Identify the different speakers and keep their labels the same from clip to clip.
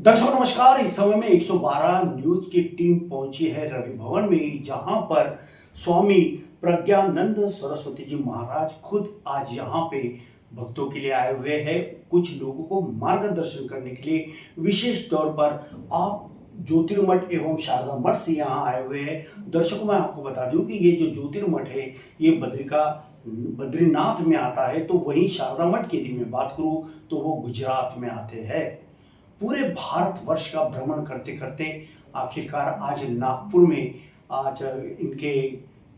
Speaker 1: दर्शकों नमस्कार। इस समय में 112 न्यूज की टीम पहुंची है रवि भवन में, जहां पर स्वामी प्रज्ञानंद सरस्वती जी महाराज खुद आज यहां पे भक्तों के लिए आए हुए हैं। कुछ लोगों को मार्गदर्शन करने के लिए विशेष तौर पर आप ज्योतिर्मठ एवं शारदा मठ से यहाँ आए हुए हैं। दर्शकों मैं आपको बता दूं कि ये जो ज्योतिर्मठ है ये बद्रीनाथ में आता है, तो वहीं शारदा मठ की यदि मैं बात करूं तो वो गुजरात में आते हैं। पूरे भारतवर्ष का भ्रमण करते करते आखिरकार आज नागपुर में आज इनके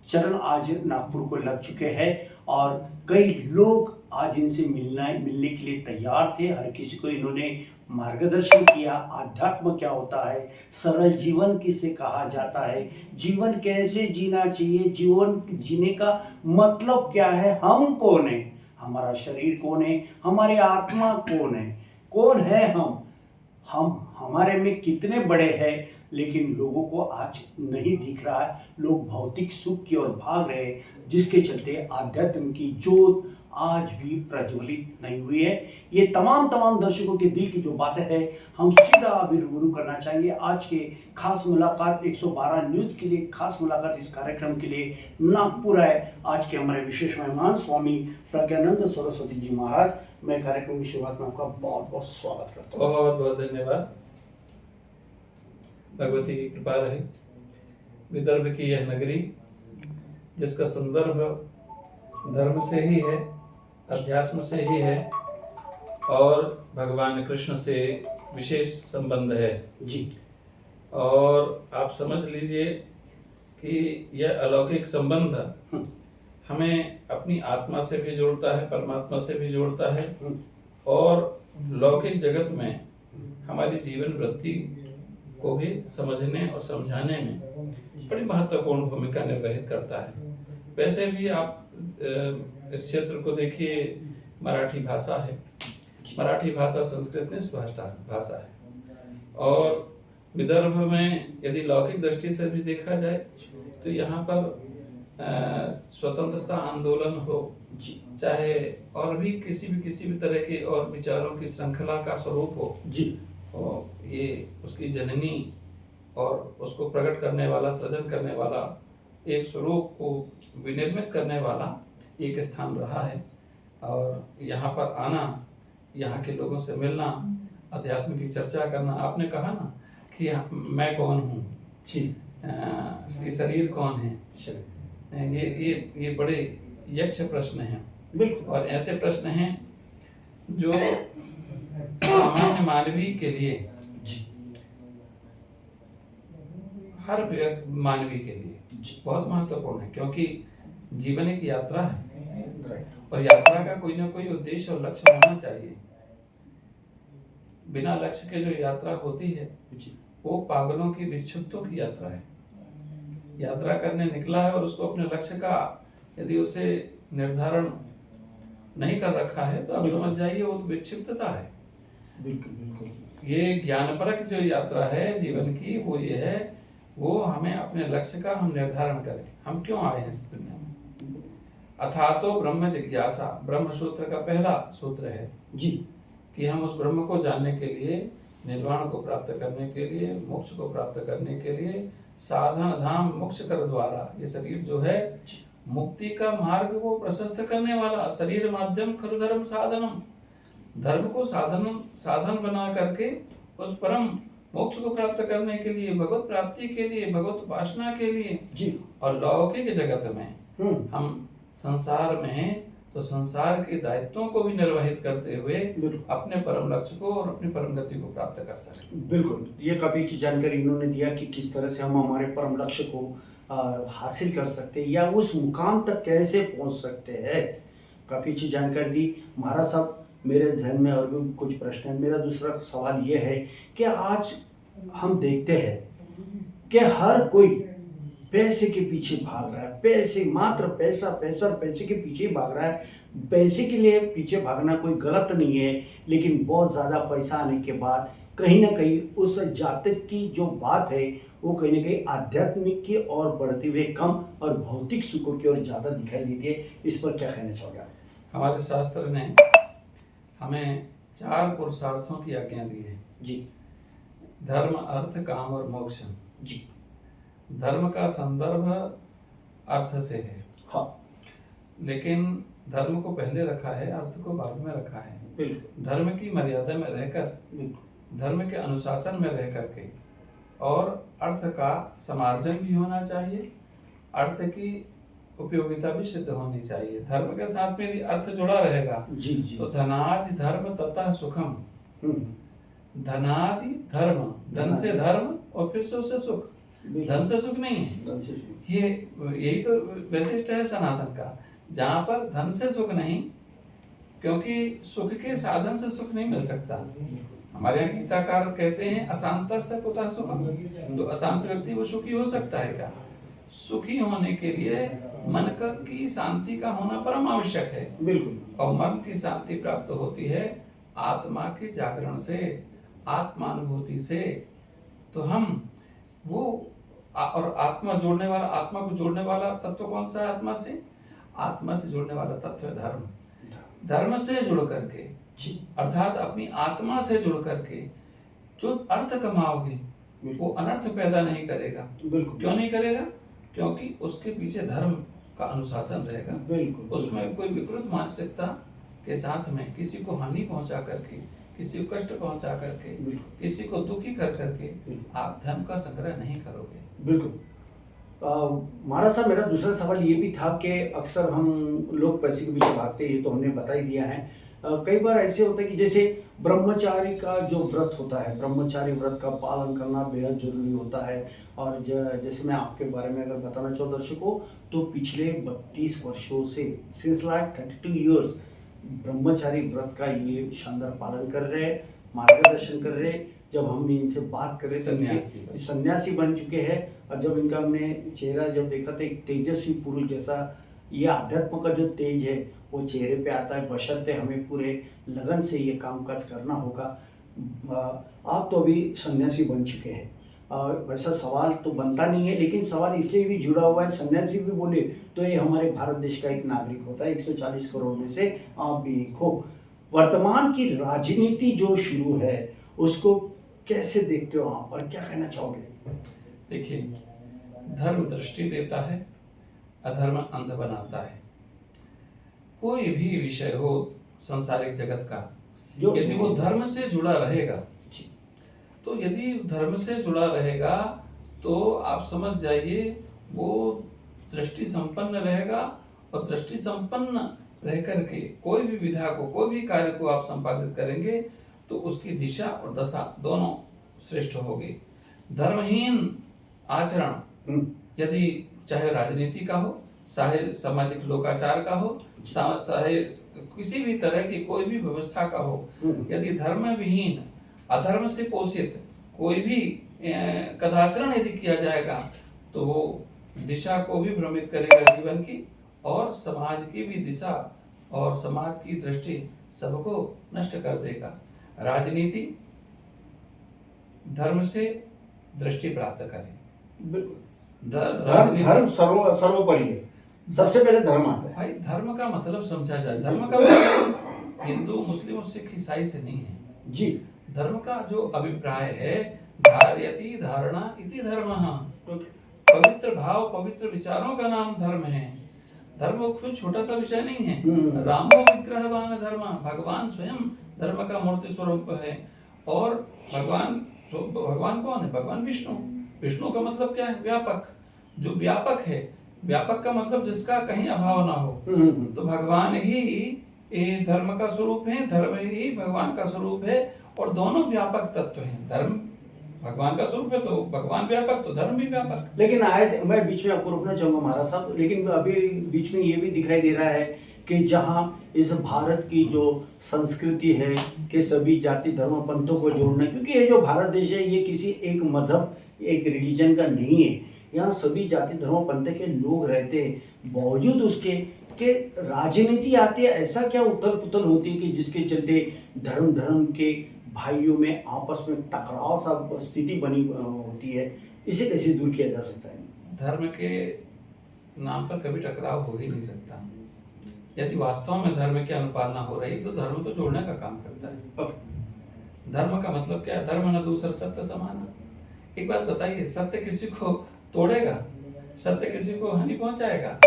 Speaker 1: चरण आज नागपुर को लग चुके हैं और कई लोग आज इनसे मिलने के लिए तैयार थे। हर किसी को इन्होंने मार्गदर्शन किया। आध्यात्म क्या होता है, सरल जीवन किसे कहा जाता है, जीवन कैसे जीना चाहिए, जीवन जीने का मतलब क्या है, हम कौन है, हमारा शरीर कौन है, हमारी आत्मा कौन है हम हमारे में कितने बड़े हैं, लेकिन लोगों को आज नहीं दिख रहा है। लोग भौतिक सुख की ओर भाग रहे हैं, जिसके चलते आध्यात्म की जोत आज भी प्रज्वलित नहीं हुई है। ये तमाम दर्शकों के दिल की जो बातें हैं हम सीधा अभी रूबरू करना चाहेंगे। आज के खास मुलाकात 112 न्यूज के लिए खास मुलाकात इस कार्यक्रम के लिए नागपुर आए आज के हमारे विशेष मेहमान स्वामी प्रज्ञानंद सरस्वती जी महाराज। मैं कार्यक्रम की शुरुआत में आपका बहुत बहुत स्वागत करता हूँ।
Speaker 2: बहुत बहुत धन्यवाद। भगवती की कृपा रहे। विदर्भ की यह नगरी जिसका संदर्भ धर्म से ही है, अध्यात्म से ही है और भगवान कृष्ण से विशेष संबंध है
Speaker 1: जी।
Speaker 2: और आप समझ लीजिए कि यह अलौकिक संबंध हमें अपनी आत्मा से भी जोड़ता है, परमात्मा से भी जोड़ता है और लौकिक जगत में हमारी जीवन वृत्ति को भी समझने और समझाने में बड़ी महत्वपूर्ण भूमिका निर्वहित करता है। वैसे भी आप इस क्षेत्र को देखिए, मराठी भाषा है, मराठी भाषा संस्कृत निष्ठ भाषा है और विदर्भ में यदि लौकिक दृष्टि से भी देखा जाए तो यहाँ पर स्वतंत्रता आंदोलन हो, चाहे और भी किसी भी तरह के और विचारों की श्रृंखला का स्वरूप हो
Speaker 1: जी,
Speaker 2: और ये उसकी जननी और उसको प्रकट करने वाला, सृजन करने वाला, एक स्वरूप को विनिर्मित करने वाला एक स्थान रहा है। और यहाँ पर आना, यहाँ के लोगों से मिलना, अध्यात्म की चर्चा करना। आपने कहा ना कि मैं कौन हूँ, शरीर कौन है, ये बड़े यक्ष प्रश्न हैं।
Speaker 1: बिल्कुल।
Speaker 2: और ऐसे प्रश्न हैं जो सामान्य मानवी के लिए, हर मानवी के लिए बहुत महत्वपूर्ण है, क्योंकि जीवन एक यात्रा है और यात्रा का कोई ना कोई उद्देश्य और लक्ष्य होना चाहिए। बिना लक्ष्य के जो यात्रा होती है वो पागलों की, विक्षुब्धों की यात्रा है। यात्रा करने निकला है और उसको अपने लक्ष्य का यदि उसे निर्धारण नहीं कर रखा है तो आप समझ जाइए वो तो विक्षिप्तता है।
Speaker 1: बिल्कुल।
Speaker 2: ये ज्ञानपरक जो यात्रा है जीवन की, वो ये है, वो हमें अपने लक्ष्य का हम निर्धारण करें, हम क्यों आए हैं इस दुनिया में। अथातो ब्रह्म जिज्ञासा, ब्रह्म सूत्र का पहला सूत्र है
Speaker 1: जी,
Speaker 2: कि हम उस ब्रह्म को जानने के लिए, निर्वाण को प्राप्त करने के लिए, मोक्ष को प्राप्त करने के लिए साधन धाम मोक्ष कर द्वारा, ये शरीर जो है मुक्ति का मार्ग वो प्रशस्त करने वाला, शरीर माध्यम खरु धर्म साधनम, धर्म को साधन बना करके उस परम मोक्ष को प्राप्त करने के लिए, भगवत प्राप्ति के लिए, भगवत उपासना के लिए
Speaker 1: जी।
Speaker 2: और लौकिक जगत में हम संसार में हैं तो संसार के दायित्वों को भी निर्वहित करते हुए अपने परम लक्ष्य को और अपनी परम गति को प्राप्त कर सके।
Speaker 1: बिल्कुल, ये काफी अच्छी जानकारी इन्होंने दिया कि किस तरह से हम हमारे परम लक्ष्य को हासिल कर सकते हैं या उस मुकाम तक कैसे पहुंच सकते हैं। काफी अच्छी जानकारी दी महाराज साहब। मेरे जहन में और भी कुछ प्रश्न है। मेरा दूसरा सवाल ये है कि आज हम देखते हैं कि हर कोई पैसे के पीछे भाग रहा है, पैसे, मात्र पैसा पैसा पैसे के पीछे भाग रहा है। पैसे के लिए पीछे भागना कोई गलत नहीं है, लेकिन बहुत ज़्यादा पैसा आने के बाद कहीं ना कहीं उस जातक की जो बात है वो कहीं ना कहीं आध्यात्मिक की ओर बढ़ते हुए कम और भौतिक सुखों की ओर ज़्यादा दिखाई देती है। इस पर क्या कहना चाहोगे आप?
Speaker 2: हमारे शास्त्र ने हमें 4 पुरुषार्थों की आज्ञा दी है
Speaker 1: जी।
Speaker 2: धर्म अर्थ काम और मोक्ष।
Speaker 1: जी।
Speaker 2: धर्म का संदर्भ अर्थ से है,
Speaker 1: हाँ
Speaker 2: लेकिन धर्म को पहले रखा है, अर्थ को बाद में रखा है।
Speaker 1: बिल्कुल
Speaker 2: धर्म की मर्यादा में रहकर,
Speaker 1: बिल्कुल
Speaker 2: धर्म के अनुशासन में रह करके, और अर्थ का समार्जन भी होना चाहिए, अर्थ की उपयोगिता भी सिद्ध होनी चाहिए। धर्म के साथ में यदि अर्थ जुड़ा रहेगा
Speaker 1: जी जी।
Speaker 2: तो धनादि धर्म ततः सुखम। धनादि धर्म, धन से धर्म और फिर से उससे सुख। धन से सुख नहीं है,
Speaker 1: धन से सुख।
Speaker 2: ये यही तो वैशिष्ट है सनातन का, जहाँ पर धन से सुख नहीं, क्योंकि सुख के साधन से सुख नहीं मिल सकता। हमारे यहाँ गीताकार कहते हैं अशांत से कुतः सुखम। तो अशांत व्यक्ति वो सुखी हो सकता है क्या? सुखी होने के लिए मन की शांति का होना परम आवश्यक है।
Speaker 1: बिल्कुल।
Speaker 2: और मन की शांति प्राप्त होती है आत्मा के जागरण से, आत्मानुभूति से। तो हम वो और आत्मा जोड़ने वाला, आत्मा को जोड़ने वाला तत्व कौन सा है? आत्मा से, आत्मा से जोड़ने वाला तत्व है धर्म। धर्म से जुड़ करके, अर्थात अपनी आत्मा से जुड़ करके जो अर्थ कमाओगे वो अनर्थ पैदा नहीं करेगा।
Speaker 1: बिल्कुल।
Speaker 2: क्यों नहीं करेगा? क्योंकि उसके पीछे धर्म का अनुशासन रहेगा।
Speaker 1: बिल्कुल।
Speaker 2: उसमें कोई विकृत मानसिकता के साथ में किसी को हानि पहुंचा करके, किसी को कष्ट पहुंचा करके, किसी को दुखी कर करके आप धर्म का संग्रह नहीं करोगे।
Speaker 1: बिल्कुल। महाराज साहब, मेरा दूसरा सवाल ये भी था कि अक्सर हम लोग पैसे के पीछे भागते हैं, तो हमने बता ही दिया है। कई बार ऐसे होता है कि जैसे ब्रह्मचारी का जो व्रत होता है, ब्रह्मचारी व्रत का पालन करना बेहद जरूरी होता है। और जैसे मैं आपके बारे में अगर बताना चाहूँ दर्शकों, तो पिछले 32 वर्षों से, सिंस लाइक 32 ईयर्स, ब्रह्मचारी व्रत का ये शानदार पालन कर रहे हैं, मार्गदर्शन कर रहे हैं। जब हमने इनसे बात कर रहे थे, सन्यासी बन चुके हैं, और जब इनका हमने चेहरा जब देखा था, एक तेजस्वी पुरुष जैसा ये आध्यात्म का जो तेज है वो चेहरे पे आता है, बशर्ते हमें पूरे लगन से ये कामकाज करना होगा। आप तो अभी सन्यासी बन चुके हैं, वैसा सवाल तो बनता नहीं है, लेकिन सवाल इसलिए भी जुड़ा हुआ है, सन्यासी भी बोले तो ये हमारे भारत देश का एक नागरिक होता है, 140 करोड़ में से आप भी एक हो। वर्तमान की राजनीति जो शुरू है उसको कैसे देखते हो आप, और क्या कहना चाहोगे?
Speaker 2: देखिए, धर्म दृष्टि देता है, अधर्म अंध बनाता है। कोई भी विषय हो संसारिक जगत का, यदि वो धर्म से जुड़ा रहेगा, तो यदि धर्म से जुड़ा रहेगा तो आप समझ जाइए वो दृष्टि संपन्न रहेगा। और दृष्टि संपन्न रह करके कोई भी विधा को, कोई भी कार्य को आप संपादित करेंगे तो उसकी दिशा और दशा दोनों श्रेष्ठ होगी। धर्महीन आचरण यदि चाहे राजनीति का हो, चाहे सामाजिक लोकाचार का हो, चाहे किसी भी तरह की कोई भी व्यवस्था का हो, यदि धर्म विहीन, अधर्म से पोषित कोई भी कदाचरण यदि किया जाएगा तो वो दिशा को भी भ्रमित करेगा जीवन की, और समाज की भी दिशा और समाज की दृष्टि सबको नष्ट कर देगा। राजनीति धर्म से दृष्टि प्राप्त करे।
Speaker 1: धर्म सर्वोपरि है, सबसे पहले धर्म आता है।
Speaker 2: भाई, धर्म का मतलब समझा जाए। धर्म का मतलब हिंदू, मुस्लिम, सिख, ईसाई से नहीं है
Speaker 1: जी। धर्म
Speaker 2: का जो अभिप्राय है, धार्यति धारणा इति धर्मः। पवित्र भाव, पवित्र विचारों का नाम धर्म है। धर्म कोई छोटा सा विषय नहीं है। रामो विग्रहवान धर्म, भगवान स्वयं धर्म का मूर्ति स्वरूप है। और भगवान कौन है? भगवान विष्णु। विष्णु का मतलब क्या है? व्यापक। जो व्यापक है, व्यापक का मतलब जिसका कहीं अभाव ना हो। तो भगवान ही धर्म का स्वरूप है, धर्म ही भगवान का स्वरूप है, और दोनों व्यापक तत्व हैं। धर्म भगवान का स्वरूप है तो भगवान व्यापक, तो धर्म भी व्यापक।
Speaker 1: लेकिन मैं बीच में आपको रोकना चाहूंगा महाराज साहब, लेकिन अभी बीच में ये भी दिखाई दे रहा है कि जहाँ इस भारत की जो संस्कृति है कि सभी जाति धर्म पंथों को जोड़ना, क्योंकि ये जो भारत देश है ये किसी एक मजहब, एक रिलीजन का नहीं है। यहाँ सभी जाति धर्म पंथ के लोग रहते हैं, बावजूद उसके कि राजनीति आती है, ऐसा क्या उथल पुथल होती है कि जिसके चलते धर्म के भाइयों में आपस में टकराव सा स्थिति बनी होती है। इसे कैसे दूर किया जा सकता है?
Speaker 2: धर्म के नाम पर कभी टकराव हो ही नहीं सकता। यदि वास्तव में धर्म की अनुपालना हो रही तो धर्म तो जोड़ने का काम करता है। धर्म का मतलब क्या है? धर्म न दूसरा सत्य समाना। एक बात बताइए, सत्य किसी को तोड़ेगा? सत्य किसी को हानि पहुंचाएगा?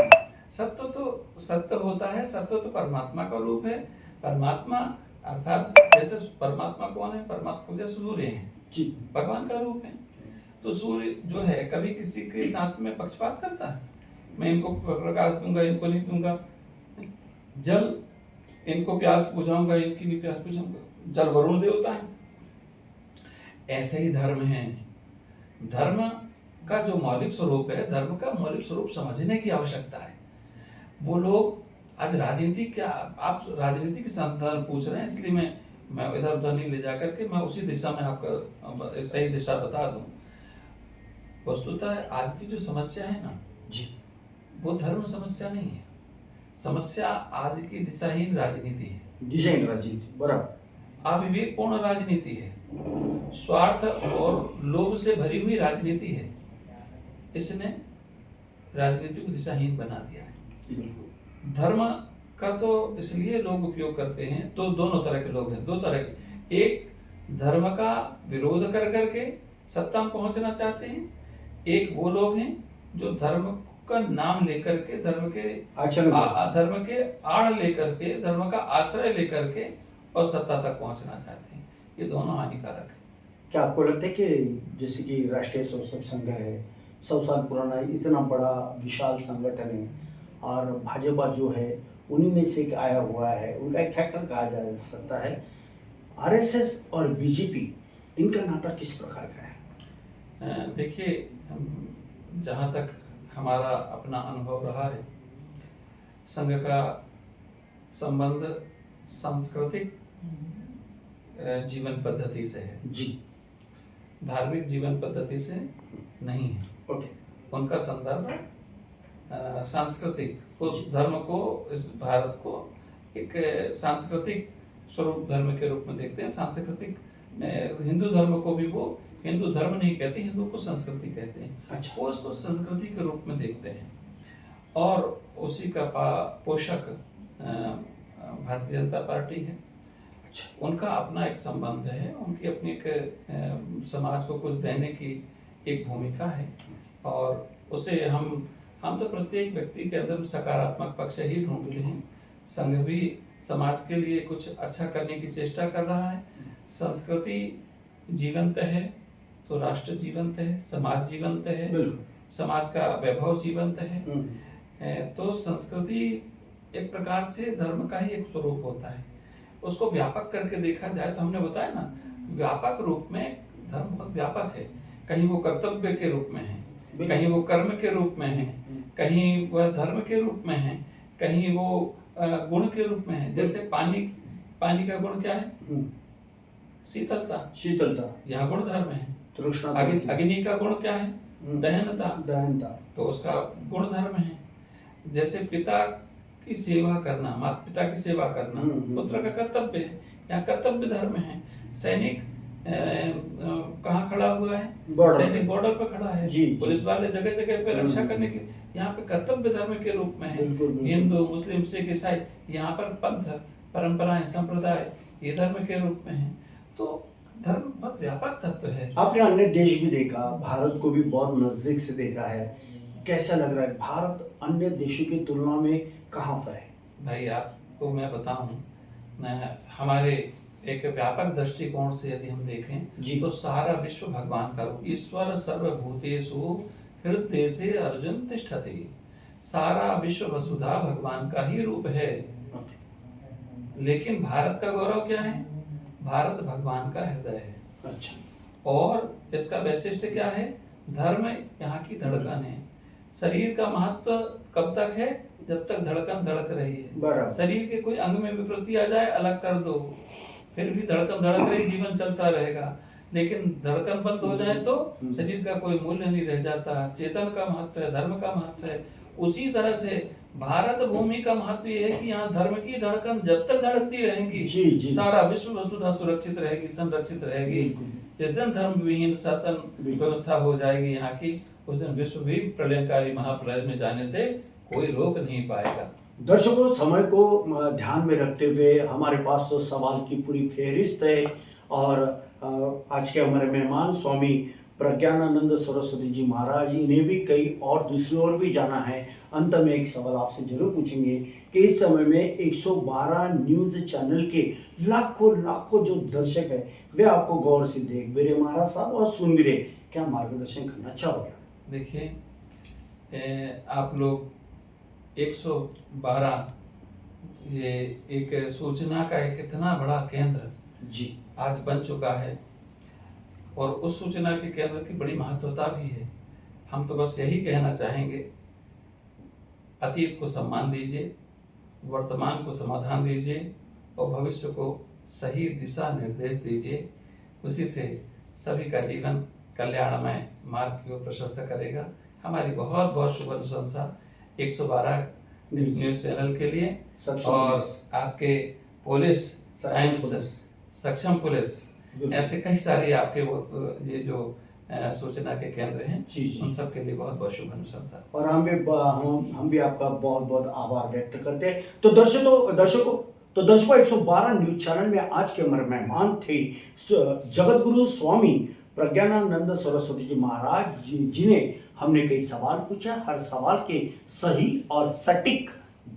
Speaker 2: सत्य तो सत्य होता है, सत्य तो परमात्मा का रूप है। परमात्मा अर्थात जैसे परमात्मा कौन है? परमात्मा जैसे सूर्य है,
Speaker 1: जी,
Speaker 2: भगवान का रूप है। तो सूर्य जो है कभी किसी के साथ में पक्षपात करता है? मैं इनको प्रकाश दूंगा, इनको नहीं दूंगा। जल, इनको प्यास बुझाऊंगा, इनकी नहीं प्यास बुझाऊंगा। जल वरुण देवता है। ऐसे ही धर्म है। धर्म का जो मौलिक स्वरूप है, धर्म का मौलिक स्वरूप समझने की आवश्यकता है। वो लोग आज राजनीति क्या, आप राजनीति के संदर्भ पूछ रहे हैं, इसलिए मैं इधर उधर नहीं ले जाकर के मैं उसी दिशा में आपका सही दिशा बता दूं। वस्तुतः आज की जो समस्या है ना
Speaker 1: जी,
Speaker 2: वो धर्म समस्या नहीं है। समस्या आज की दिशाहीन राजनीति है,
Speaker 1: डिजाइन राजनीति, बराबर,
Speaker 2: अविवेकपूर्ण राजनीति है, स्वार्थ और लोभ से भरी हुई राजनीति है। इसने राजनीति को दिशाहीन बना दिया है। धर्म का तो इसलिए लोग उपयोग करते हैं, तो दोनों तरह के लोग हैं, दो तरह के। एक धर्म का विरोध कर करके सत्ता में पहुंचना चाहते हैं, एक वो लोग हैं जो धर्म का नाम लेकर के, धर्म के आड़ लेकर के, धर्म का आश्रय लेकर के और सत्ता तक पहुंचना चाहते हैं। ये दोनों हानिकारक है।
Speaker 1: क्या आपको लगता है कि जैसे कि राष्ट्रीय स्वयंसेवक संघ है, 100 साल पुराना इतना बड़ा विशाल संगठन है, और भाजपा जो है उन्हीं में से एक आया हुआ है, उनका एक फैक्टर कहा जा सकता है। आरएसएस और बीजेपी, इनका नाता किस प्रकार का है?
Speaker 2: देखिए, जहाँ तक हमारा अपना अनुभव रहा है, संघ का संबंध सांस्कृतिक जीवन पद्धति से है
Speaker 1: जी,
Speaker 2: धार्मिक जीवन पद्धति से नहीं है।
Speaker 1: ओके,
Speaker 2: उनका संदर्भ सांस्कृतिक, उस धर्म को, इस भारत को एक सांस्कृतिक स्वरूप धर्म के रूप में देखते हैं। सांस्कृतिक हिंदू धर्म को भी वो हिंदू धर्म नहीं कहते, हिंदू को संस्कृति कहते हैं।
Speaker 1: अच्छा,
Speaker 2: वो इसको संस्कृति के रूप में देखते हैं, और उसी का पोषक भारतीय जनता पार्टी है।
Speaker 1: अच्छा,
Speaker 2: उनका अपना एक संबंध है, उनकी अपनी एक समाज को कुछ देने की एक भूमिका है, और उसे हम तो प्रत्येक व्यक्ति के अंदर सकारात्मक पक्ष ही ढूंढते हैं। संघ भी समाज के लिए कुछ अच्छा करने की चेष्टा कर रहा है। संस्कृति जीवंत है तो राष्ट्र जीवंत है, समाज जीवंत है,
Speaker 1: बिल्कुल,
Speaker 2: समाज का वैभव जीवंत है। तो संस्कृति एक प्रकार से धर्म का ही एक स्वरूप होता है। उसको व्यापक करके देखा जाए तो हमने बताया ना, व्यापक रूप में धर्म बहुत व्यापक है। कहीं वो कर्तव्य के रूप में है, कहीं वो कर्म के रूप में है, कहीं वह धर्म के रूप में है, कहीं वो गुण के रूप में है। जैसे पानी का गुण क्या है? शीतलता,
Speaker 1: शीतलता,
Speaker 2: यह गुण धर्म है।
Speaker 1: तृष्णा,
Speaker 2: अग्नि का गुण क्या है? दहनता,
Speaker 1: दहनता,
Speaker 2: तो उसका गुण धर्म है। जैसे पिता की सेवा करना, माता पिता की सेवा करना पुत्र का कर्तव्य है, यहाँ कर्तव्य धर्म है। सैनिक कहाँ खड़ा हुआ है? सैनिक बॉर्डर पर खड़ा है। पुलिस वाले जगह जगह पे रक्षा करने के लिए, यहाँ पे कर्तव्य धर्म के रूप में है। हिंदू, मुस्लिम, सिख, ईसाई, यहाँ पर पंथ, परंपराएं, संप्रदाय ये धर्म के रूप में है। तो धर्म बहुत व्यापक तत्व है।
Speaker 1: आपने अन्य देश भी देखा, भारत को भी बहुत नजदीक से देखा है, कैसा लग रहा है भारत अन्य देशों की तुलना में कहाँ पर है?
Speaker 2: भाई आपको मैं बताऊं, हमारे एक व्यापक दृष्टिकोण से यदि हम देखें तो सारा विश्व भगवान का रूप। ईश्वर सर्वभूतेषु हृदयेषु अर्जुन तिष्ठति। सारा विश्व वसुधा भगवान का ही रूप है। लेकिन भारत का गौरव क्या है? भारत भगवान का हृदय है।
Speaker 1: अच्छा,
Speaker 2: और इसका वैशिष्ट्य क्या है? धर्म यहाँ की धड़कन है। शरीर का महत्व कब तक है? जब तक धड़कन धड़क रही है। शरीर के कोई अंग में विकृति आ जाए, अलग कर दो, फिर भी धड़कन धड़क रही, जीवन चलता रहेगा। लेकिन धड़कन बंद हो जाए तो शरीर का कोई मूल्य नहीं रह जाता। चेतन का महत्व है, धर्म का महत्व है। उसी तरह से भारत भूमि का महत्व यह है कि यहाँ धर्म की धड़कन जब तक धड़कती रहेंगी, सारा विश्व वसुधा सुरक्षित रहेगी, संरक्षित रहेगी। जिस दिन धर्म विहीन शासन व्यवस्था हो जाएगी यहाँ की, उस दिन विश्व भी प्रलयकारी महाप्रलय में जाने से कोई रोक नहीं पाएगा।
Speaker 1: दर्शकों, समय को ध्यान में रखते हुए हमारे पास तो सवाल की पूरी फेहरिस्त है, और आज के हमारे मेहमान स्वामी प्रज्ञानानंद सरस्वती जी महाराज, इन्हें भी कई और दूसरी ओर भी जाना है। अंत में एक सवाल आपसे जरूर पूछेंगे कि इस समय में 112 न्यूज चैनल के लाखों लाखों जो दर्शक है, वे आपको गौर से देख भी रहे महाराज साहब और सुन भी रहे, क्या मार्गदर्शन करना चाहोगे?
Speaker 2: देखिए, आप लोग 112 ये एक सूचना का एक इतना बड़ा केंद्र
Speaker 1: जी
Speaker 2: आज बन चुका है, और उस सूचना के केंद्र की बड़ी महत्वता भी है। हम तो बस यही कहना चाहेंगे, अतीत को सम्मान दीजिए, वर्तमान को समाधान दीजिए और भविष्य को सही दिशा निर्देश दीजिए। उसी से सभी का जीवन कल्याणमय मार्ग की ओर प्रशस्त करेगा। हमारी बहुत बहुत शुभ अनुशंसा 112 इस न्यूज चैनल के लिए, और आपके पुलिस टाइम्स, सक्षम पुलिस, ऐसे कई सारे आपके वो ये जो सूचना के केंद्र हैं, उन सब के लिए बहुत बहुत शुभ अनुशंसा।
Speaker 1: और हम भी आपका बहुत बहुत आभार व्यक्त करते हैं। तो दर्शकों 112 न्यूज चैनल में आज के हमारे मेहमान थे जगत गुरु स्वामी प्रज्ञानानंद सरस्वती जी महाराज जिन्हें हमने कई सवाल पूछा, हर सवाल के सही और सटीक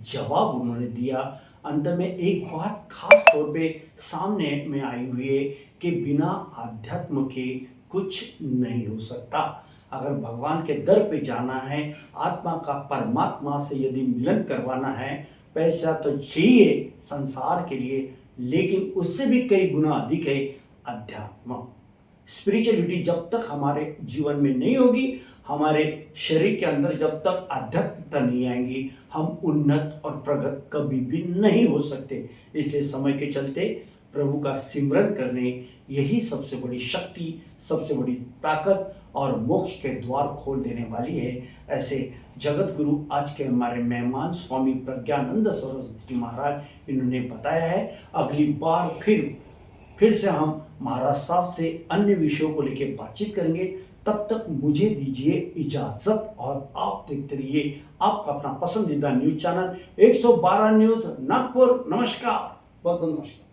Speaker 1: जवाब उन्होंने दिया। अंत में एक बात खास तौर पे सामने में आई हुई है कि बिना आध्यात्म के कुछ नहीं हो सकता। अगर भगवान के दर पे जाना है, आत्मा का परमात्मा से यदि मिलन करवाना है, पैसा तो चाहिए संसार के लिए, लेकिन उससे भी कई गुना अधिक है अध्यात्म। स्पिरिचुअलिटी जब तक हमारे जीवन में नहीं होगी, हमारे शरीर के अंदर जब तक आध्यात्मिकता नहीं आएंगी, हम उन्नत और प्रगत कभी भी नहीं हो सकते। इसलिए समय के चलते प्रभु का सिमरन करने, यही सबसे बड़ी शक्ति, सबसे बड़ी ताकत और मोक्ष के द्वार खोल देने वाली है। ऐसे जगत गुरु आज के हमारे मेहमान स्वामी प्रज्ञानंद सरस्वती जी महाराज, इन्होंने बताया है। अगली बार फिर से हम महाराज साहब से अन्य विषयों को लेकर बातचीत करेंगे। तब तक मुझे दीजिए इजाजत, और आप देखते रहिए आपका अपना पसंदीदा न्यूज चैनल 112 न्यूज नागपुर। नमस्कार, बहुत बहुत नमस्कार।